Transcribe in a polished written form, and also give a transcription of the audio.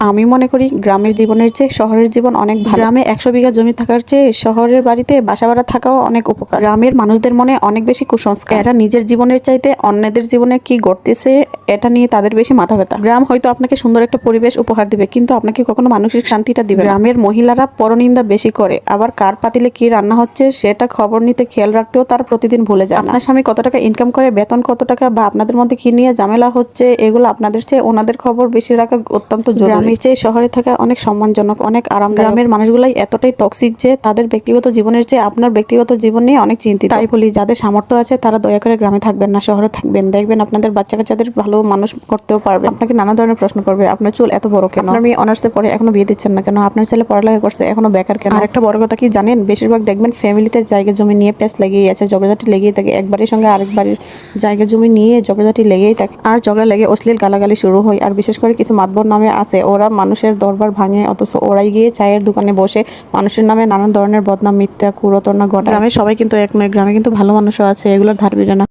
আমি মনে করি গ্রামের জীবনের চেয়ে শহরের জীবন অনেক ভালো। গ্রামে 100 বিঘা জমি থাকার চেয়ে শহরের বাড়িতে বাসা ভাড়া থাকাও অনেক উপকার। গ্রামের মানুষদের মনে অনেক বেশি কুসংস্কার। এরা নিজের জীবনের চাইতে অন্যদের জীবনে কি ঘটতেছে এটা নিয়ে তাদের বেশি মাথা ব্যথা। গ্রাম হয়তো আপনাকে সুন্দর একটা পরিবেশ উপহার দিবে, কিন্তু আপনাকে কখনো মানসিক শান্তিটা দিবে না। গ্রামের মহিলারা পরনিন্দা বেশি করে, আবার কার পাতিলে কি রান্না হচ্ছে সেটা খবর নিতে খেয়াল রাখতেও তার প্রতিদিন ভুলে যায়। আপনার স্বামী কত টাকা ইনকাম করে, বেতন কত টাকা, বা আপনাদের মধ্যে কি নিয়ে ঝামেলা হচ্ছে, এগুলো আপনাদের চেয়ে ওনাদের খবর বেশি রাখা অত্যন্ত জরুরি। গ্রামের চেয়ে শহরে থাকা অনেক সম্মানজনক, অনেক আরামদায়ক। গ্রামের মানুষগুলাই এতটাই টক্সিক যে তাদের ব্যক্তিগত জীবনের চেয়ে আপনার ব্যক্তিগত জীবন নিয়ে অনেক চিন্তিত। তাই বলি, যাদের সামর্থ্য আছে তারা দয়া করে গ্রামে থাকবেন না, শহরে থাকবেন। দেখবেন আপনাদের বাচ্চা কাচ্চাদের ভালো মানুষ করতেও পারবে। আপনাকে নানা ধরনের প্রশ্ন করবে, আপনার চুল এত বড় কেন, আপনার মেয়ে অনার্সে পড়ে এখনো বিয়ে দিচ্ছেন না কেন, আপনার ছেলে পড়ালেখা করছে এখনো বেকার কেন। আর একটা বড় কথা কি জানেন, বেশিরভাগ দেখবেন ফ্যামিলিতে জায়গা জমি নিয়ে পেঁচ লেগেই আছে, ঝগড়াঝাটি লেগেই থাকে। এক বাড়ির সঙ্গে আরেক বাড়ির জায়গা জমি নিয়ে ঝগড়াঝাটি লেগেই থাকে, আর ঝগড়া লেগে অশ্লীল গালাগালি শুরু হয়। আর বিশেষ করে কিছু মাতবর নামে আছে, ওরা মানুষের দরবার ভাঙে, অথচ ওরাই গিয়ে চায়ের দোকানে বসে মানুষের নামে নানান ধরনের বদনাম, মিথ্যা কুরতনা ঘটায়। গ্রামে সবাই কিন্তু এক নয়, গ্রামে কিন্তু ভালো মানুষও আছে, এগুলোর ধার বিরে না।